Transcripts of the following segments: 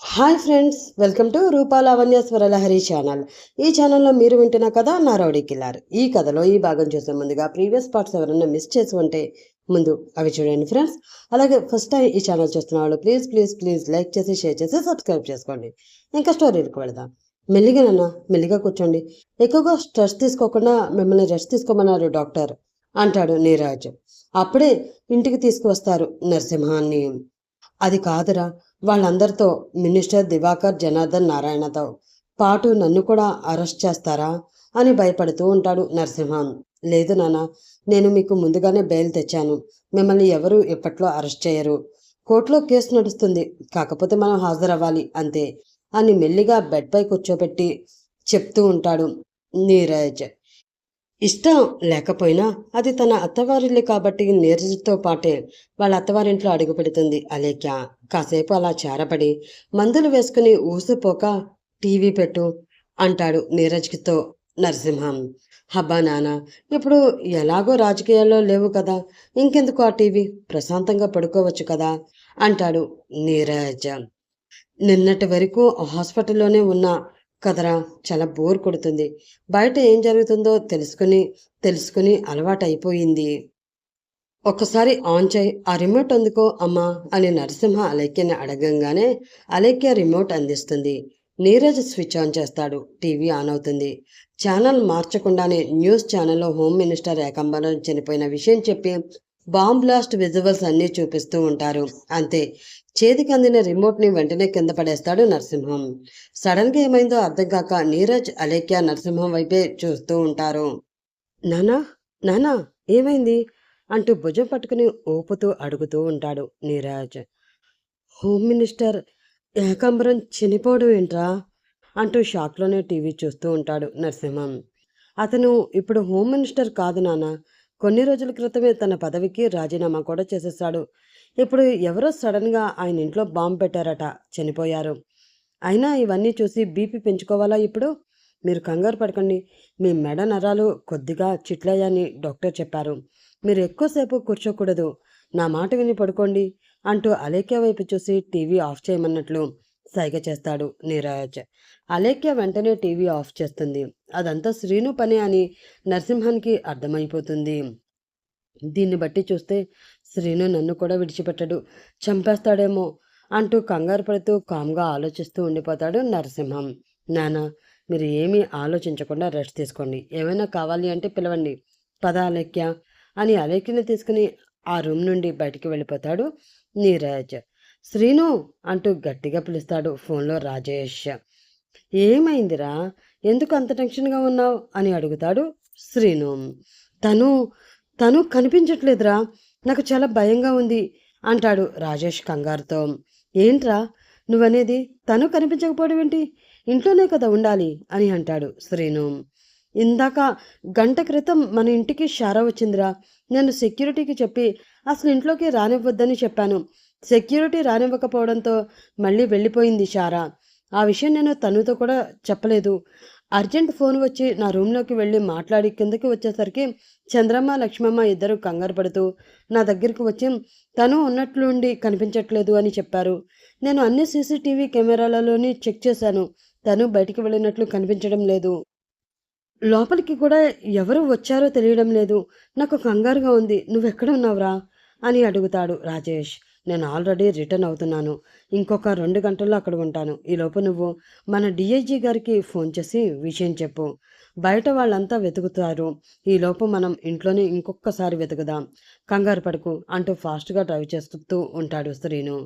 Hi friends, welcome to Rupa Lavanya Swaralahari channel. ఈ ఛానల్లో మీరు వింటున్న కథ నా రౌడీ కిల్లర్. ఈ కథలో ఈ భాగం చూసే ముందుగా ప్రీవియస్ పార్ట్స్ ఎవరైనా మిస్ చేసి ఉంటే ముందు అవి చూడండి ఫ్రెండ్స్. అలాగే ఫస్ట్ టైం ఈ ఛానల్ చూస్తున్న వాళ్ళు ప్లీజ్ ప్లీజ్ ప్లీజ్ లైక్ చేసి షేర్ చేసి సబ్స్క్రైబ్ చేసుకోండి. ఇంకా స్టోరీకి వెళదాం. మెల్లిగా నాన్న, మెల్లిగా కూర్చోండి. ఎక్కువగా స్ట్రెస్ తీసుకోకుండా మిమ్మల్ని రెస్ట్ తీసుకోమన్నారు డాక్టర్ అంటాడు నీరజ్. అప్పుడే ఇంటికి తీసుకువస్తారు నరసింహాన్ని. అది కాదురా, వాళ్ళందరితో మినిస్టర్ దివాకర్ జనార్దన్ నారాయణతో పాటు నన్ను కూడా అరెస్ట్ చేస్తారా అని భయపడుతూ ఉంటాడు నరసింహన్. లేదు నాన్న, నేను మీకు ముందుగానే బెయిల్ తెచ్చాను. మిమ్మల్ని ఎవరు ఇప్పట్లో అరెస్ట్ చేయరు. కోర్టులో కేసు నడుస్తుంది, కాకపోతే మనం హాజరవ్వాలి అంతే అని మెల్లిగా బెడ్పై కూర్చోబెట్టి చెప్తూ ఉంటాడు నీరజ్. ఇష్టం లేకపోయినా అది తన అత్తవారిల్లు కాబట్టి నీరజ్తో పాటే వాళ్ళ అత్తవారింట్లో అడుగు పెడుతుంది అలేఖ్య. కాసేపు అలా చేరబడి మందులు వేసుకుని ఊసిపోక టీవీ పెట్టు అంటాడు నీరజ్తో నరసింహం. హబ్బా నాన్న, ఇప్పుడు ఎలాగో రాజకీయాల్లో లేవు కదా, ఇంకెందుకు ఆ టీవీ, ప్రశాంతంగా పడుకోవచ్చు కదా అంటాడు నీరజ్. నిన్నటి వరకు హాస్పిటల్లోనే ఉన్న కదరా, చాలా బోర్ కొడుతుంది. బయట ఏం జరుగుతుందో తెలుసుకుని అలవాటైపోయింది. ఒక్కసారి ఆన్ చేయి, ఆ రిమోట్ అందుకో అమ్మా అని నరసింహ అలేఖ్యని అడగంగానే అలేఖ్య రిమోట్ అందిస్తుంది. నీరజ్ స్విచ్ ఆన్ చేస్తాడు. టీవీ ఆన్ అవుతుంది. ఛానల్ మార్చకుండానే న్యూస్ ఛానల్లో హోమ్ మినిస్టర్ ఏకాంబరం చనిపోయిన విషయం చెప్పి బాంబ్ బ్లాస్ట్ విజువల్స్ అన్నీ చూపిస్తూ ఉంటారు. అంతే, చేతికి అందిన రిమోట్ని వెంటనే కింద పడేస్తాడు నరసింహం. సడన్గా ఏమైందో అర్థం కాక నీరజ్ అలేఖ్య నరసింహం వైపే చూస్తూ ఉంటారు. నానా, నానా, ఏమైంది అంటూ భుజం పట్టుకుని ఊపుతూ అడుగుతూ ఉంటాడు నీరజ్. హోమ్ మినిస్టర్ ఏకాంబరం చనిపోవడం ఏంట్రా అంటూ షాక్లోనే టీవీ చూస్తూ ఉంటాడు నరసింహం. అతను ఇప్పుడు హోమ్ మినిస్టర్ కాదు నాన్న, కొన్ని రోజుల క్రితమే తన పదవికి రాజీనామా కూడా చేసేసాడు. ఇప్పుడు ఎవరో సడన్గా ఆయన ఇంట్లో బాంబు పెట్టారట, చనిపోయారు. అయినా ఇవన్నీ చూసి బీపీ పెంచుకోవాలా ఇప్పుడు? మీరు కంగారు పడకండి, మీ మెడ నరాలు కొద్దిగా చిట్లయ్యని డాక్టర్ చెప్పారు. మీరు ఎక్కువసేపు కూర్చోకూడదు, నా మాట విని పడుకోండి అంటూ అలేఖ్య వైపు చూసి టీవీ ఆఫ్ చేయమన్నట్లు సైగ చేస్తాడు నీరజ్. అలేఖ్య వెంటనే టీవీ ఆఫ్ చేస్తుంది. అదంతా శ్రీను పని అని నరసింహానికి అర్థమైపోతుంది. దీన్ని బట్టి చూస్తే శ్రీను నన్ను కూడా విడిచిపెట్టడు, చంపేస్తాడేమో అంటూ కంగారు పడుతూ కామ్గా ఆలోచిస్తూ ఉండిపోతాడు నరసింహం. నాన్న, మీరు ఏమీ ఆలోచించకుండా రెస్ట్ తీసుకోండి, ఏమైనా కావాలి అంటే పిలవండి, పద అలేఖ్య అని అలేఖ్యని తీసుకుని ఆ రూమ్ నుండి బయటికి వెళ్ళిపోతాడు నీరజ్. శ్రీను అంటూ గట్టిగా పిలుస్తాడు ఫోన్లో రాజేష్. ఏమైందిరా, ఎందుకు అంత టెన్షన్గా ఉన్నావు అని అడుగుతాడు శ్రీను. తను తను కనిపించట్లేదురా, నాకు చాలా భయంగా ఉంది అంటాడు రాజేష్ కంగారుతో. ఏంట్రా నువ్వనేది, తను కనిపించకపోవడం ఏంటి, ఇంట్లోనే కదా ఉండాలి అని అంటాడు శ్రీను. ఇందాక గంట క్రితం మన ఇంటికి షారా వచ్చిందిరా, నేను సెక్యూరిటీకి చెప్పి అసలు ఇంట్లోకి రానివ్వద్దని చెప్పాను. సెక్యూరిటీ రానివ్వకపోవడంతో మళ్ళీ వెళ్ళిపోయింది షారా. ఆ విషయం నేను తనుతో కూడా చెప్పలేదు. అర్జెంట్ ఫోన్ వచ్చి నా రూమ్లోకి వెళ్ళి మాట్లాడి కిందకి వచ్చేసరికి చంద్రమ్మ లక్ష్మమ్మ ఇద్దరు కంగారు పడుతూ నా దగ్గరికి వచ్చి తను ఉన్నట్లుండి కనిపించట్లేదు అని చెప్పారు. నేను అన్ని సీసీటీవీ కెమెరాలలోని చెక్ చేశాను, తను బయటికి వెళ్ళినట్లు కనిపించడం లేదు. లోపలికి కూడా ఎవరు వచ్చారో తెలియడం లేదు. నాకు కంగారుగా ఉంది, నువ్వెక్కడ ఉన్నావురా అని అడుగుతాడు రాజేష్. నేను ఆల్రెడీ రిటర్న్ అవుతున్నాను, ఇంకొక 2 గంటల్లో అక్కడ ఉంటాను. ఈలోపు నువ్వు మన డిఐజీ గారికి ఫోన్ చేసి విషయం చెప్పు. బయట వాళ్ళంతా వెతుకుతారు, ఈలోపు మనం ఇంట్లోనే ఇంకొకసారి వెతుకుదాం. కంగారు పడుకు అంటూ ఫాస్ట్గా డ్రైవ్ చేస్తూ ఉంటాడు శ్రీను.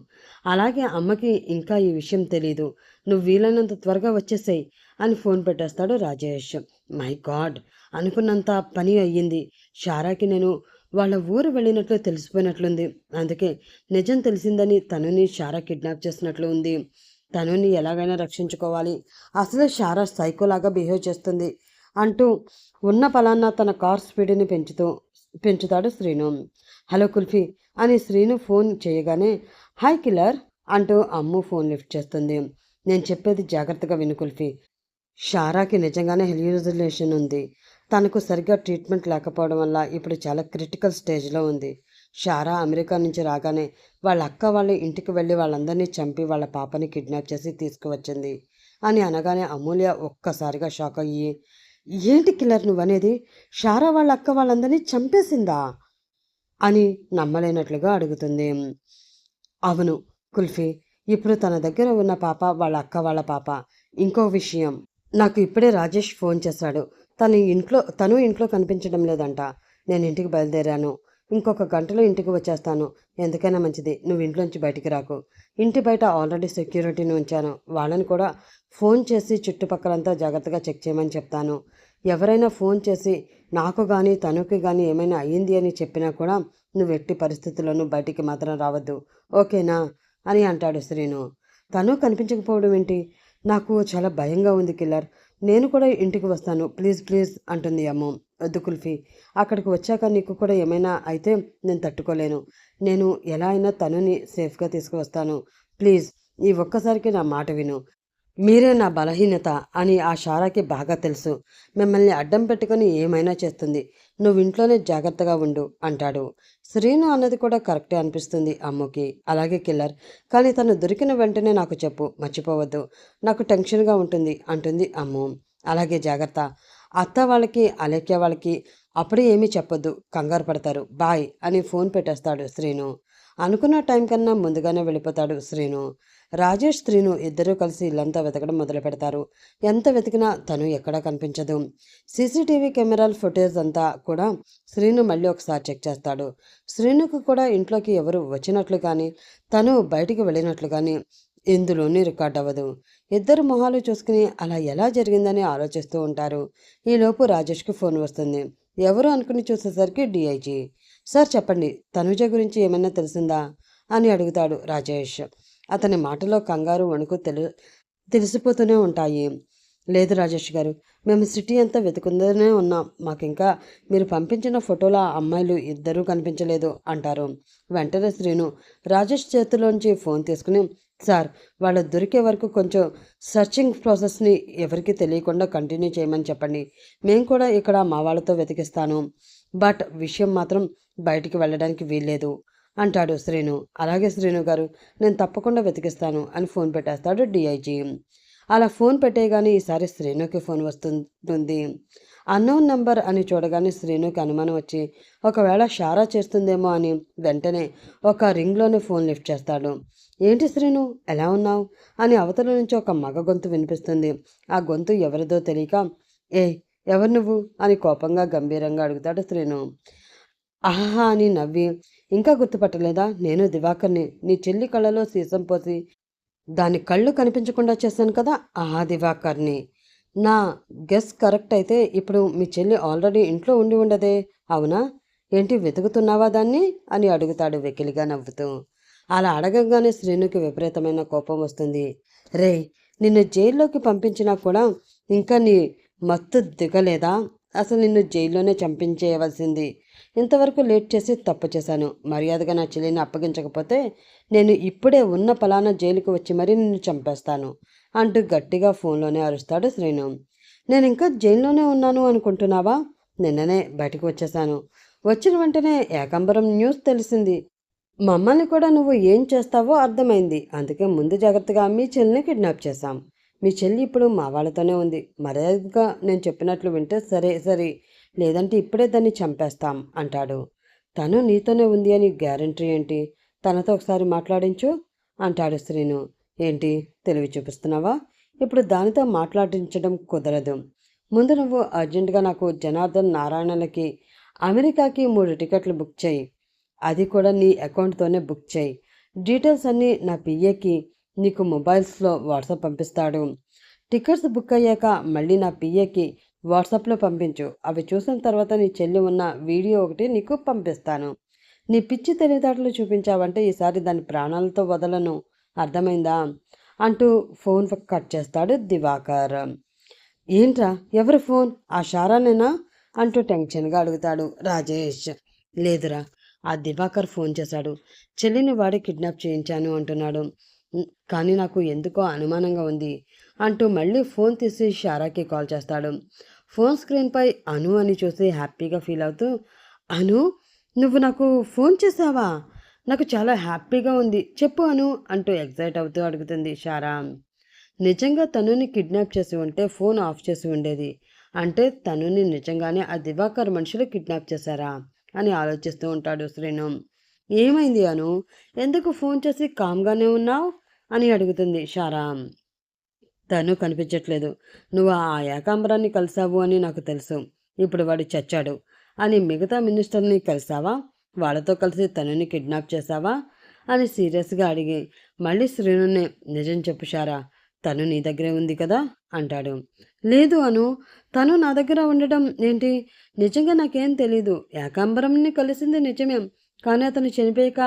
అలాగే అమ్మకి ఇంకా ఈ విషయం తెలీదు, నువ్వు వీలైనంత త్వరగా వచ్చేసేయ్ అని ఫోన్ పెట్టేస్తాడు రాజేష్. మై గాడ్, అనుకున్నంత పని అయ్యింది. షారాకి నేను వాళ్ళ ఊరు వెళ్ళినట్లు తెలిసిపోయినట్లుంది. అందుకే నిజం తెలిసిందని తనుని షారా కిడ్నాప్ చేసినట్లు ఉంది. తనుని ఎలాగైనా రక్షించుకోవాలి. అసలే షారా సైకోలాగా బిహేవ్ చేస్తుంది అంటూ ఉన్న పలానా తన కార్ స్పీడ్ని పెంచుతాడు శ్రీను. హలో కుల్ఫీ అని శ్రీను ఫోన్ చేయగానే హాయ్ కిల్లర్ అంటూ అమ్ము ఫోన్ లిఫ్ట్ చేస్తుంది. నేను చెప్పేది జాగ్రత్తగా విను కుల్ఫీ. షారాకి నిజంగానే హెల్యూసినేషన్ ఉంది. తనకు సరిగ్గా ట్రీట్మెంట్ లేకపోవడం వల్ల ఇప్పుడు చాలా క్రిటికల్ స్టేజ్లో ఉంది. షారా అమెరికా నుంచి రాగానే వాళ్ళ అక్క వాళ్ళ ఇంటికి వెళ్ళి వాళ్ళందరినీ చంపి వాళ్ళ పాపని కిడ్నాప్ చేసి తీసుకువచ్చింది అని అనగానే అమూల్య ఒక్కసారిగా షాక్ అయ్యి, ఏంటి కిల్లర్ నువ్వనేది? షారా వాళ్ళ అక్క వాళ్ళందరినీ చంపేసిందా అని నమ్మలేనట్లుగా అడుగుతుంది. అవును కుల్ఫీ, ఇప్పుడు తన దగ్గర ఉన్న పాప వాళ్ళ అక్క వాళ్ళ పాప. ఇంకో విషయం, నాకు ఇప్పుడే రాజేష్ ఫోన్ చేశాడు. తను ఇంట్లో కనిపించడం లేదంట. నేను ఇంటికి బయలుదేరాను. ఇంకొక గంటలో ఇంటికి వచ్చేస్తాను. ఎందుకైనా మంచిది నువ్వు ఇంట్లోంచి బయటికి రాకు. ఇంటి బయట ఆల్రెడీ సెక్యూరిటీని ఉంచాను. వాళ్ళని కూడా ఫోన్ చేసి చుట్టుపక్కలంతా జాగ్రత్తగా చెక్ చేయమని చెప్తాను. ఎవరైనా ఫోన్ చేసి నాకు కానీ తనుకి కానీ ఏమైనా అయ్యింది అని చెప్పినా కూడా నువ్వు ఎట్టి పరిస్థితుల్లోనూ బయటికి మాత్రం రావద్దు, ఓకేనా అని అంటాడు శ్రీను. తను కనిపించకపోవడం ఏంటి? నాకు చాలా భయంగా ఉంది కిల్లర్. నేను కూడా ఇంటికి వస్తాను, ప్లీజ్ ప్లీజ్ అంటుంది అమ్ము. వద్దు కుల్ఫీ, అక్కడికి వచ్చాక నీకు కూడా ఏమైనా అయితే నేను తట్టుకోలేను. నేను ఎలా అయినా తనుని సేఫ్గా తీసుకువస్తాను. ప్లీజ్ ఈ ఒక్కసారికి నా మాట విను. మీరే నా బలహీనత అని ఆ షారాకి బాగా తెలుసు. మిమ్మల్ని అడ్డం పెట్టుకుని ఏమైనా చేస్తుంది. నువ్వు ఇంట్లోనే జాగ్రత్తగా ఉండు అంటాడు. శ్రీను అన్నది కూడా కరెక్టే అనిపిస్తుంది అమ్ముకి. అలాగే కిల్లర్, కానీ తను దొరికిన వెంటనే నాకు చెప్పు, మర్చిపోవద్దు. నాకు టెన్షన్గా ఉంటుంది అంటుంది అమ్ము. అలాగే జాగ్రత్త. అత్త వాళ్ళకి అలేఖ్య వాళ్ళకి అప్పుడే ఏమీ చెప్పొద్దు, కంగారు పడతారు. బాయ్ అని ఫోన్ పెట్టేస్తాడు శ్రీను. అనుకున్న టైం కన్నా ముందుగానే వెళ్ళిపోతాడు శ్రీను. రాజేష్ శ్రీను ఇద్దరూ కలిసి ఇల్లంతా వెతకడం మొదలు పెడతారు. ఎంత వెతికినా తను ఎక్కడా కనిపించదు. సీసీటీవీ కెమెరాల ఫుటేజ్ అంతా కూడా శ్రీను మళ్ళీ ఒకసారి చెక్ చేస్తాడు. శ్రీనుకు కూడా ఇంట్లోకి ఎవరు వచ్చినట్లు కానీ తను బయటికి వెళ్ళినట్లు కానీ ఇందులోనే రికార్డ్ అవ్వదు. ఇద్దరు మొహాలు చూసుకుని అలా ఎలా జరిగిందని ఆలోచిస్తూ ఉంటారు. ఈలోపు రాజేష్కి ఫోన్ వస్తుంది. ఎవరు అనుకుని చూసేసరికి డిఐజీ. సార్ చెప్పండి, తనుజ గురించి ఏమైనా తెలిసిందా అని అడుగుతాడు రాజేష్. అతని మాటలో కంగారు వణుకు తెలిసిపోతూనే ఉంటాయి. లేదు రాజేష్ గారు, మేము సిటీ అంతా వెతుకుందనే ఉన్నాం. మాకింకా మీరు పంపించిన ఫోటోలో ఆ అమ్మాయిలు ఇద్దరూ కనిపించలేదు అంటారు. వెంటనే శ్రీను రాజేష్ చేతిలోంచి ఫోన్ తీసుకుని, సార్ వాళ్ళు దొరికే వరకు కొంచెం సర్చింగ్ ప్రాసెస్ని ఎవరికి తెలియకుండా కంటిన్యూ చేయమని చెప్పండి. మేము కూడా ఇక్కడ మా వాళ్ళతో వెతికిస్తాను. బట్ విషయం మాత్రం బయటికి వెళ్ళడానికి వీల్లేదు అంటాడు శ్రీను. అలాగే శ్రీను గారు, నేను తప్పకుండా వెతికిస్తాను అని ఫోన్ పెట్టేస్తాడు డిఐజీ. అలా ఫోన్ పెట్టేయగానే ఈసారి శ్రీనుకి ఫోన్ వస్తుంది. అన్నోన్ నంబర్ అని చూడగానే శ్రీనుకి అనుమానం వచ్చి ఒకవేళ షారా చేస్తుందేమో అని వెంటనే ఒక రింగ్లోనే ఫోన్ లిఫ్ట్ చేస్తాడు. ఏంటి శ్రీను, ఎలా ఉన్నావు అని అవతల నుంచి ఒక మగ గొంతు వినిపిస్తుంది. ఆ గొంతు ఎవరిదో తెలియక, ఎవరు నువ్వు అని కోపంగా గంభీరంగా అడుగుతాడు శ్రీను. ఆహా అని నవ్వి, ఇంకా గుర్తుపట్టలేదా? నేను దివాకర్ని, నీ చెల్లి కళ్ళలో సీసం పోసి దాని కళ్ళు కనిపించకుండా చేశాను కదా, ఆ దివాకర్ని. నా గెస్ కరెక్ట్ అయితే ఇప్పుడు మీ చెల్లి ఆల్రెడీ ఇంట్లో ఉండి ఉండదే, అవునా? ఏంటి వెతుకుతున్నావా దాన్ని అని అడుగుతాడు వెకిలిగా నవ్వుతూ. అలా అడగగానే శ్రీనుకి విపరీతమైన కోపం వస్తుంది. రే, నిన్ను జైల్లోకి పంపించినా కూడా ఇంకా నీ మత్తు దిగలేదా? అసలు నిన్ను జైల్లోనే చంపించేయవలసింది. ఇంతవరకు లేట్ చేసి తప్పు చేశాను. మర్యాదగా నా చెల్లిని అప్పగించకపోతే నేను ఇప్పుడే ఉన్న పలానా జైలుకి వచ్చి మరీ నిన్ను చంపేస్తాను అంటూ గట్టిగా ఫోన్లోనే అరుస్తాడు శ్రీను. నేను ఇంకా జైల్లోనే ఉన్నాను అనుకుంటున్నావా? నిన్ననే బయటకు వచ్చేశాను. వచ్చిన వెంటనే ఏకాంబరం న్యూస్ తెలిసింది. మమ్మల్ని కూడా నువ్వు ఏం చేస్తావో అర్థమైంది. అందుకే ముందు జాగ్రత్తగా మీ చెల్లిని కిడ్నాప్ చేశాం. మీ చెల్లి ఇప్పుడు మా వాళ్ళతోనే ఉంది. మర్యాదగా నేను చెప్పినట్లు వింటే సరే సరే, లేదంటే ఇప్పుడే దాన్ని చంపేస్తాం అంటాడు. తను నీతోనే ఉంది అని గ్యారంటీ ఏంటి? తనతో ఒకసారి మాట్లాడించు అంటాడు శ్రీను. ఏంటి తెలివి చూపిస్తున్నావా? ఇప్పుడు దానితో మాట్లాడించడం కుదరదు. ముందు నువ్వు అర్జెంటుగా నాకు జనార్దన్ నారాయణలకి అమెరికాకి 3 టికెట్లు బుక్ చేయి. అది కూడా నీ అకౌంట్తోనే బుక్ చేయి. డీటెయిల్స్ అన్నీ నా పిఏకి నీకు మొబైల్స్లో వాట్సాప్ పంపిస్తాడు. టికెట్స్ బుక్ అయ్యాక మళ్ళీ నా పిఏకి వాట్సాప్లో పంపించు. అవి చూసిన తర్వాత నీ చెల్లి ఉన్న వీడియో ఒకటి నీకు పంపిస్తాను. నీ పిచ్చి తెలివితేటలు చూపించావంటే ఈసారి దాని ప్రాణాలతో వదలను, అర్థమైందా అంటూ ఫోన్ కట్ చేస్తాడు దివాకర్. ఏంట్రా, ఎవరి ఫోన్? ఆ షారానేనా అంటూ టెన్షన్గా అడుగుతాడు రాజేష్. లేదురా, ఆ దివాకర్ ఫోన్ చేశాడు. చెల్లిని వాడే కిడ్నాప్ చేయించాను అంటున్నాడు. కానీ నాకు ఎందుకో అనుమానంగా ఉంది అంటూ మళ్ళీ ఫోన్ తీసి షారాకి కాల్ చేస్తాడు. ఫోన్ స్క్రీన్పై అను అని చూసి హ్యాపీగా ఫీల్ అవుతూ, అను నువ్వు నాకు ఫోన్ చేసావా? నాకు చాలా హ్యాపీగా ఉంది. చెప్పు అను అంటూ ఎక్సైట్ అవుతూ అడుగుతుంది షారా. నిజంగా తనుని కిడ్నాప్ చేసి ఉంటే ఫోన్ ఆఫ్ చేసి ఉండేది. అంటే తనుని నిజంగానే ఆ దివాకర్ మనుషులు కిడ్నాప్ చేశారా అని ఆలోచిస్తూ ఉంటాడు శ్రీను. ఏమైంది అను? ఎందుకు ఫోన్ చేసి కామ్గానే ఉన్నావు అని అడుగుతుంది షారా. తను కనిపించట్లేదు. నువ్వు ఆ ఏకాంబరాన్ని కలిసావు అని నాకు తెలుసు. ఇప్పుడు వాడు చచ్చాడు అని మిగతా మినిస్టర్ని కలిసావా? వాళ్ళతో కలిసి తనని కిడ్నాప్ చేశావా అని సీరియస్గా అడిగి మళ్ళీ శ్రీనునే నిజం చెప్పు షారా, తను నీ దగ్గరే ఉంది కదా అంటాడు. లేదు అను, తను నా దగ్గర ఉండడం ఏంటి? నిజంగా నాకేం తెలీదు. ఏకాంబరంని కలిసింది నిజమే, కానీ అతను చనిపోయాక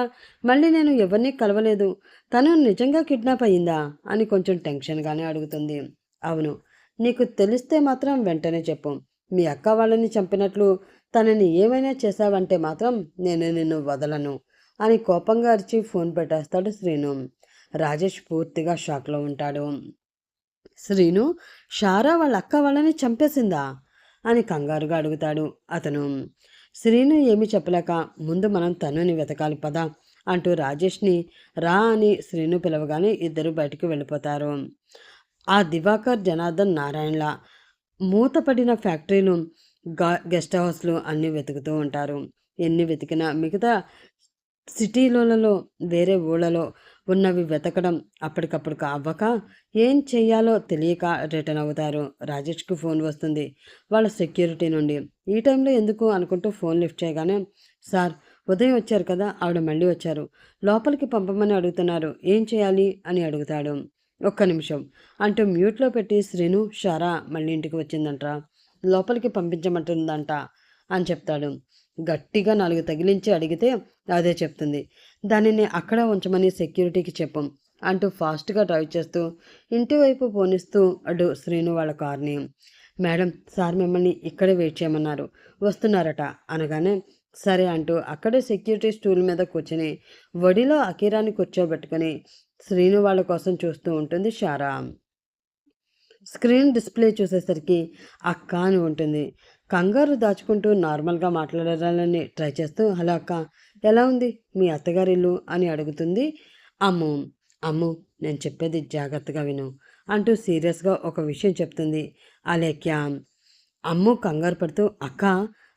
మళ్ళీ నేను ఎవరిని కలవలేదు. తను నిజంగా కిడ్నాప్ అయ్యిందా అని కొంచెం టెన్షన్గానే అడుగుతుంది. అవును, నీకు తెలిస్తే మాత్రం వెంటనే చెప్పు. మీ అక్క వాళ్ళని చంపినట్లు తనని ఏమైనా చేశావంటే మాత్రం నేను నిన్ను వదలను అని కోపంగా అరిచి ఫోన్ పెట్టేస్తాడు శ్రీను. రాజేష్ పూర్తిగా షాక్లో ఉంటాడు. శ్రీను, షారా వాళ్ళ అక్క వాళ్ళని చంపేసిందా అని కంగారుగా అడుగుతాడు అతను. శ్రీను ఏమీ చెప్పలేక ముందు మనం తనుని వెతకాలి పదా అంటూ రాజేష్ని రా అని శ్రీను పిలవగానే ఇద్దరు బయటికి వెళ్ళిపోతారు. ఆ దివాకర్ జనార్దన్ నారాయణల మూతపడిన ఫ్యాక్టరీలు గెస్ట్ హౌస్లు అన్నీ వెతుకుతూ ఉంటారు. ఎన్ని వెతికినా మిగతా సిటీలలో వేరే ఊళ్ళలో ఉన్నవి వెతకడం అప్పటికప్పుడు అవ్వక ఏం చెయ్యాలో తెలియక రిటర్న్ అవుతారు. రాజేష్కి ఫోన్ వస్తుంది వాళ్ళ సెక్యూరిటీ నుండి. ఈ టైంలో ఎందుకు అనుకుంటూ ఫోన్ లిఫ్ట్ చేయగానే, సార్ ఉదయం వచ్చారు కదా, ఆవిడ మళ్ళీ వచ్చారు, లోపలికి పంపమని అడుగుతున్నారు, ఏం చేయాలి అని అడుగుతాడు. ఒక్క నిమిషం అంటూ మ్యూట్లో పెట్టి శ్రీను, షారా మళ్ళీ ఇంటికి వచ్చిందంట్రా, లోపలికి పంపించమంటుందంట అని చెప్తాడు. గట్టిగా 4 తగిలించి అడిగితే అదే చెప్తుంది. దానిని అక్కడ ఉంచమని సెక్యూరిటీకి చెప్పం అంటూ ఫాస్ట్గా డ్రైవ్ చేస్తూ ఇంటి వైపు పోనిస్తూ అడు శ్రీను వాళ్ళ కార్ని. మేడం, సార్ మిమ్మల్ని ఇక్కడే వెయిట్ చేయమన్నారు, వస్తున్నారట అనగానే సరే అంటూ అక్కడే సెక్యూరిటీ స్టూల్ మీద కూర్చుని వడిలో అకీరాన్ని కూర్చోబెట్టుకుని శ్రీను వాళ్ళ కోసం చూస్తూ ఉంటుంది షారా. స్క్రీన్ డిస్ప్లే చూసేసరికి అక్క అని ఉంటుంది. కంగారు దాచుకుంటూ నార్మల్గా మాట్లాడాలని ట్రై చేస్తూ హలో అక్క, ఎలా ఉంది మీ అత్తగారి ఇల్లు అని అడుగుతుంది. అమ్ము అమ్ము, నేను చెప్పేది జాగ్రత్తగా విను అంటూ సీరియస్గా ఒక విషయం చెప్తుంది అలేఖ్య. అమ్ము కంగారు పడుతూ అక్క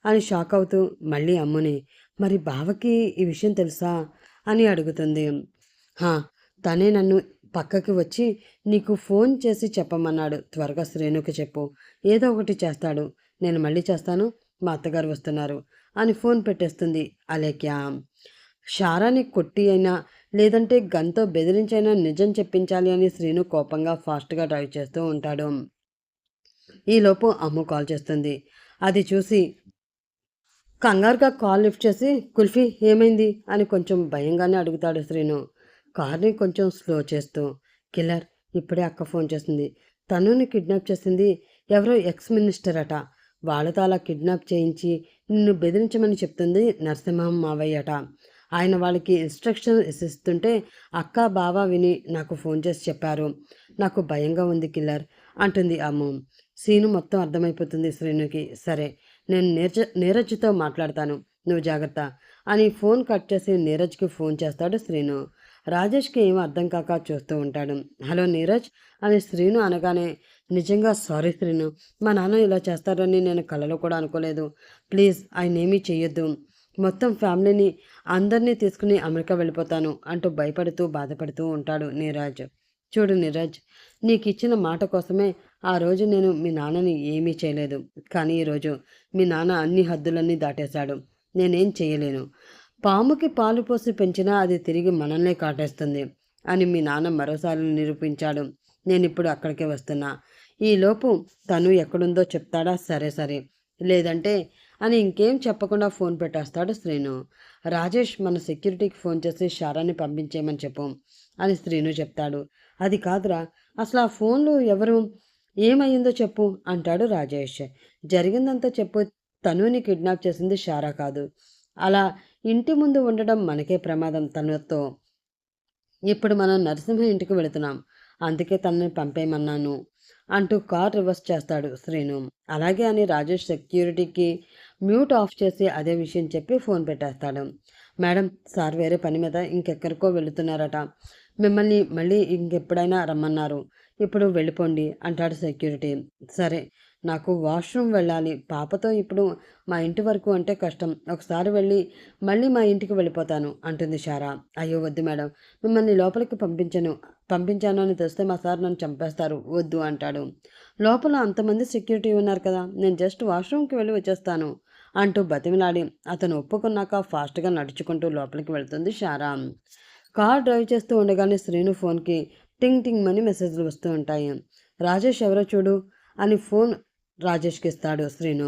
అని షాక్ అవుతూ మళ్ళీ అమ్ముని, మరి బావకి ఈ విషయం తెలుసా అని అడుగుతుంది. హా, తనే నన్ను పక్కకి వచ్చి నీకు ఫోన్ చేసి చెప్పమన్నాడు, త్వరగా శ్రేణుకి చెప్పు, ఏదో ఒకటి చేస్తాడు, నేను మళ్ళీ చేస్తాను, మా అత్తగారు వస్తున్నారు అని ఫోన్ పెట్టేస్తుంది అలేఖ్య. షారాని కొట్టి అయినా లేదంటే గన్తో బెదిరించైనా నిజం చెప్పించాలి అని శ్రీను కోపంగా ఫాస్ట్గా డ్రైవ్ చేస్తూ ఉంటాడు. ఈలోపు అమ్ము కాల్ చేస్తుంది. అది చూసి కంగారుగా కాల్ లిఫ్ట్ చేసి కుల్ఫీ ఏమైంది అని కొంచెం భయంగానే అడుగుతాడు శ్రీను, కార్ని కొంచెం స్లో చేస్తూ. కిల్లర్, ఇప్పుడే అక్క ఫోన్ చేసింది, తనుని కిడ్నాప్ చేసింది ఎవరో ఎక్స్ మినిస్టర్ అట, వాళ్ళతో అలా కిడ్నాప్ చేయించి నిన్ను బెదిరించమని చెప్తుంది నరసింహం మావయ్యట. ఆయన వాళ్ళకి ఇన్స్ట్రక్షన్ ఇస్తుంటే అక్క బావ విని నాకు ఫోన్ చేసి చెప్పారు, నాకు భయంగా ఉంది కిల్లర్ అంటుంది అమ్ము. సీను మొత్తం అర్థమైపోతుంది శ్రీనుకి. సరే, నేను నీరజ్తో మాట్లాడతాను, నువ్వు జాగ్రత్త అని ఫోన్ కట్ చేసి నీరజ్కి ఫోన్ చేస్తాడు శ్రీను. రాజేష్కి ఏమీ అర్థం కాక చూస్తూ ఉంటాడు. హలో నీరజ్ అని శ్రీను అనగానే నిజంగా సారీ శ్రీను, మా నాన్న ఇలా చేస్తారని నేను కలలో కూడా అనుకోలేదు, ప్లీజ్ ఆయన ఏమీ చెయ్యొద్దు, మొత్తం ఫ్యామిలీని అందరినీ తీసుకుని అమెరికా వెళ్ళిపోతాను అంటూ భయపడుతూ బాధపడుతూ ఉంటాడు నీరజ్. చూడు నీరజ్, నీకు ఇచ్చిన మాట కోసమే ఆ రోజు నేను మీ నాన్నని ఏమీ చేయలేదు, కానీ ఈరోజు మీ నాన్న అన్ని హద్దులన్నీ దాటేశాడు, నేనేం చేయలేను, పాముకి పాలు పోసి పెంచినా అది తిరిగి మనల్నే కాటేస్తుంది అని మీ నాన్న మరోసారి నిరూపించాడు. నేను ఇప్పుడు అక్కడికే వస్తున్నా, ఈలోపు తను ఎక్కడుందో చెప్తాడా? సరే సరే, లేదంటే అని ఇంకేం చెప్పకుండా ఫోన్ పెట్టేస్తాడు శ్రీను. రాజేష్ మన సెక్యూరిటీకి ఫోన్ చేసి షారాని పంపించేయమని చెప్పు అని శ్రీను చెప్తాడు. అది కాదురా, అసలు ఆ ఫోన్లు ఎవరు, ఏమయ్యిందో చెప్పు అంటాడు రాజేష్. జరిగిందంతా చెప్పు, తనుని కిడ్నాప్ చేసింది షారా కాదు, అలా ఇంటి ముందు ఉండడం మనకే ప్రమాదం తనతో. ఇప్పుడు మనం నరసింహ ఇంటికి వెళుతున్నాం, అందుకే తనని పంపేయమన్నాను అంటూ కార్ రివర్స్ చేస్తాడు శ్రీను. అలాగే అని రాజేష్ సెక్యూరిటీకి మ్యూట్ ఆఫ్ చేసి అదే విషయం చెప్పి ఫోన్ పెట్టేస్తాడు. మేడం, సార్ వేరే పని మీద ఇంకెక్కడికో వెళుతున్నారట. మిమ్మల్ని మళ్ళీ ఇంకెప్పుడైనా రమ్మన్నారు. ఇప్పుడు వెళ్ళిపోండి అంటాడు సెక్యూరిటీ. సరే, నాకు వాష్రూమ్ వెళ్ళాలి. పాపతో ఇప్పుడు మా ఇంటి వరకు అంటే కష్టం. ఒకసారి వెళ్ళి మళ్ళీ మా ఇంటికి వెళ్ళిపోతాను అంటుంది షారా. అయ్యో వద్దు మేడం, మిమ్మల్ని లోపలికి పంపించాను అని తెస్తే మా సార్ నన్ను చంపేస్తారు, వద్దు అంటాడు. లోపల అంతమంది సెక్యూరిటీ ఉన్నారు కదా, నేను జస్ట్ వాష్రూమ్కి వెళ్ళి వచ్చేస్తాను అంటూ బతిమిలాడి అతను ఒప్పుకున్నాక ఫాస్ట్గా నడుచుకుంటూ లోపలికి వెళ్తుంది షారా. కార్ డ్రైవ్ చేస్తూ ఉండగానే శ్రీను ఫోన్కి టింగ్ టింగ్ అని మెసేజ్లు వస్తూ ఉంటాయి. రాజేష్ ఎవరో చూడు అని ఫోన్ రాజేష్కి ఇస్తాడు శ్రీను.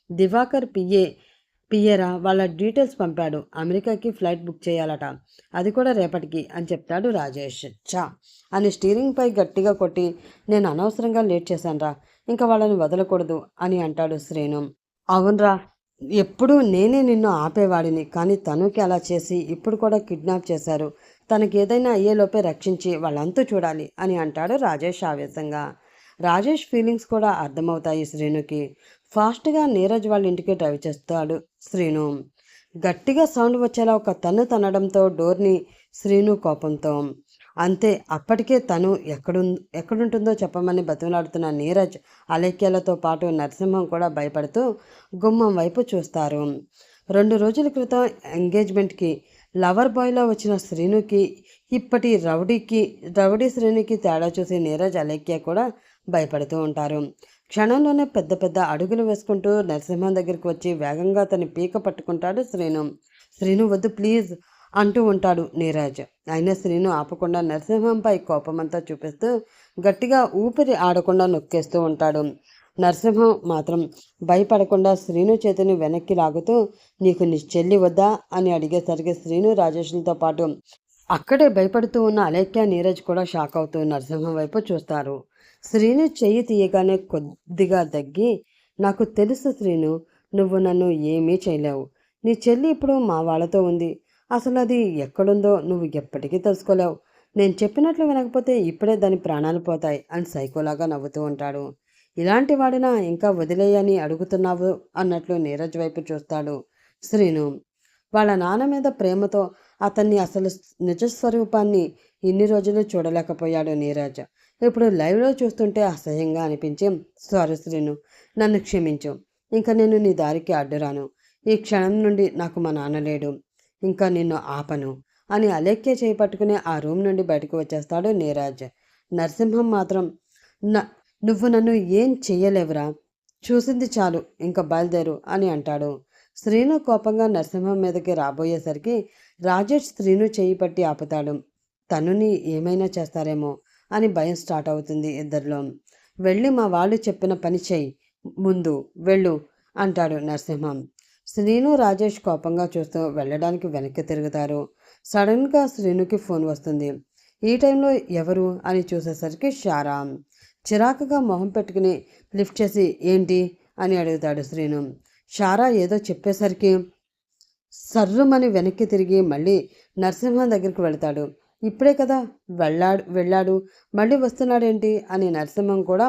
దివాకర్ పియ్యేరా, వాళ్ళ డీటెయిల్స్ పంపాడు. అమెరికాకి ఫ్లైట్ బుక్ చేయాలట, అది కూడా రేపటికి అని చెప్తాడు రాజేష్. చా అని స్టీరింగ్పై గట్టిగా కొట్టి, నేను అనవసరంగా లేట్ చేశానురా, ఇంకా వాళ్ళని వదలకూడదు అని అంటాడు శ్రీను. అవునరా, ఎప్పుడూ నేనే నిన్ను ఆపేవాడిని, కానీ తనుకి అలా చేసి ఇప్పుడు కూడా కిడ్నాప్ చేశారు. తనకి ఏదైనా అయ్యేలోపే రక్షించి వాళ్ళంతా చూడాలి అని అంటాడు రాజేష్ ఆవేశంగా. రాజేష్ ఫీలింగ్స్ కూడా అర్థమవుతాయి శ్రీనుకి. ఫాస్ట్గా నీరజ్ వాళ్ళ ఇంటికి డ్రైవ్ చేస్తాడు శ్రీను. గట్టిగా సౌండ్ వచ్చేలా ఒక తన్ను తనడంతో డోర్ని శ్రీను కోపంతో. అంతే, అప్పటికే తను ఎక్కడుంటుందో చెప్పమని బతిమలాడుతున్న నీరజ్, అలేఖ్యలతో పాటు నరసింహం కూడా భయపడుతూ గుమ్మం వైపు చూస్తారు. 2 రోజుల క్రితం ఎంగేజ్మెంట్కి లవర్ బాయ్లో వచ్చిన శ్రీనుకి ఇప్పటి రౌడీ శ్రీనుకి తేడా చూసి నీరజ్, అలేఖ్య కూడా భయపడుతూ ఉంటారు. క్షణంలోనే పెద్ద పెద్ద అడుగులు వేసుకుంటూ నరసింహం దగ్గరికి వచ్చి వేగంగా తన పీక పట్టుకుంటాడు శ్రీను. శ్రీను వద్దు ప్లీజ్ అంటూ ఉంటాడు నీరజ్. అయినా శ్రీను ఆపకుండా నరసింహంపై కోపమంతా చూపిస్తూ గట్టిగా ఊపిరి ఆడకుండా నొక్కేస్తూ ఉంటాడు. నరసింహం మాత్రం భయపడకుండా శ్రీను చేతిని వెనక్కి లాగుతూ, నీకు నీ చెల్లి వద్దా అని అడిగేసరికి శ్రీను రాజేష్లతో పాటు అక్కడే భయపడుతూ ఉన్న అలేఖ్య, నీరజ్ కూడా షాక్ అవుతూ నరసింహం వైపు చూస్తారు. శ్రీను చెయ్యి తీయగానే కొద్దిగా దగ్గి, నాకు తెలుసు శ్రీను, నువ్వు నన్ను ఏమీ చేయలేవు. నీ చెల్లి ఇప్పుడు మా వాళ్ళతో ఉంది. అసలు అది ఎక్కడుందో నువ్వు ఎప్పటికీ తెలుసుకోలేవు. నేను చెప్పినట్లు వినకపోతే ఇప్పుడే దాని ప్రాణాలు పోతాయి అని సైకోలాగా నవ్వుతూ ఉంటాడు. ఇలాంటి వాడినా ఇంకా వదిలేయని అడుగుతున్నావు అన్నట్లు నీరజ్ వైపు చూస్తాడు శ్రీను. వాళ్ళ నాన్న మీద ప్రేమతో అతన్ని అసలు నిజస్వరూపాన్ని ఇన్ని రోజులు చూడలేకపోయాడు నీరజ్. ఇప్పుడు లైవ్లో చూస్తుంటే అసహ్యంగా అనిపించి, సారీ శ్రీను, నన్ను క్షమించు. ఇంకా నేను నీ దారికి అడ్డురాను. ఈ క్షణం నుండి నాకు మా నాన్న లేడు, ఇంకా నిన్ను ఆపను అని అలేఖ్య చేయి పట్టుకుని ఆ రూమ్ నుండి బయటకు వచ్చేస్తాడు నీరజ్. నరసింహం మాత్రం, నువ్వు నన్ను ఏం చెయ్యలేవురా, చూసింది చాలు, ఇంకా బయలుదేరు అని అంటాడు. శ్రీను కోపంగా నరసింహం మీదకి రాబోయేసరికి రాజేష్ శ్రీను చేయి పట్టి ఆపుతాడు. తనుని ఏమైనా చేస్తారేమో అని భయం స్టార్ట్ అవుతుంది ఇద్దరిలో. వెళ్ళి మా వాళ్ళు చెప్పిన పని చెయ్యి, ముందు వెళ్ళు అంటాడు నరసింహం. శ్రీను రాజేష్ కోపంగా చూస్తూ వెళ్ళడానికి వెనక్కి తిరుగుతారు. సడన్గా శ్రీనుకి ఫోన్ వస్తుంది. ఈ టైంలో ఎవరు అని చూసేసరికి షారా. చిరాకుగా మొహం పెట్టుకుని లిఫ్ట్ చేసి ఏంటి అని అడుగుతాడు శ్రీను. షారా ఏదో చెప్పేసరికి సర్రుమని వెనక్కి తిరిగి మళ్ళీ నరసింహం దగ్గరికి వెళ్తాడు. ఇప్పుడే కదా వెళ్ళాడు మళ్ళీ వస్తున్నాడేంటి అని నరసింహం కూడా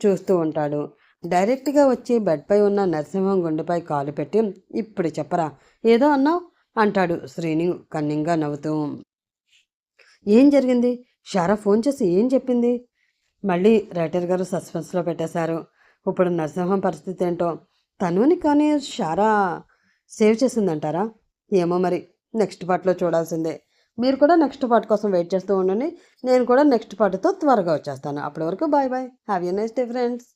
చూస్తూ ఉంటాడు. డైరెక్ట్గా వచ్చి బెడ్పై ఉన్న నరసింహం గుండెపై కాలు పెట్టి, ఇప్పుడు చెప్పరా, ఏదో అన్నావు అంటాడు శ్రీను కన్నింగా నవ్వుతూ. ఏం జరిగింది? షారా ఫోన్ చేసి ఏం చెప్పింది? మళ్ళీ రైటర్ గారు సస్పెన్స్లో పెట్టేశారు. ఇప్పుడు నరసింహం పరిస్థితి ఏంటో. తనుని కానీ షారా సేవ్ చేసిందంటారా? ఏమో మరి, నెక్స్ట్ పార్ట్లో చూడాల్సిందే. మీరు కూడా నెక్స్ట్ పార్ట్ కోసం వెయిట్ చేస్తూ ఉండండి. నేను కూడా నెక్స్ట్ పార్ట్తో త్వరగా వచ్చేస్తాను. అప్పటి వరకు bye bye. Have a nice day friends.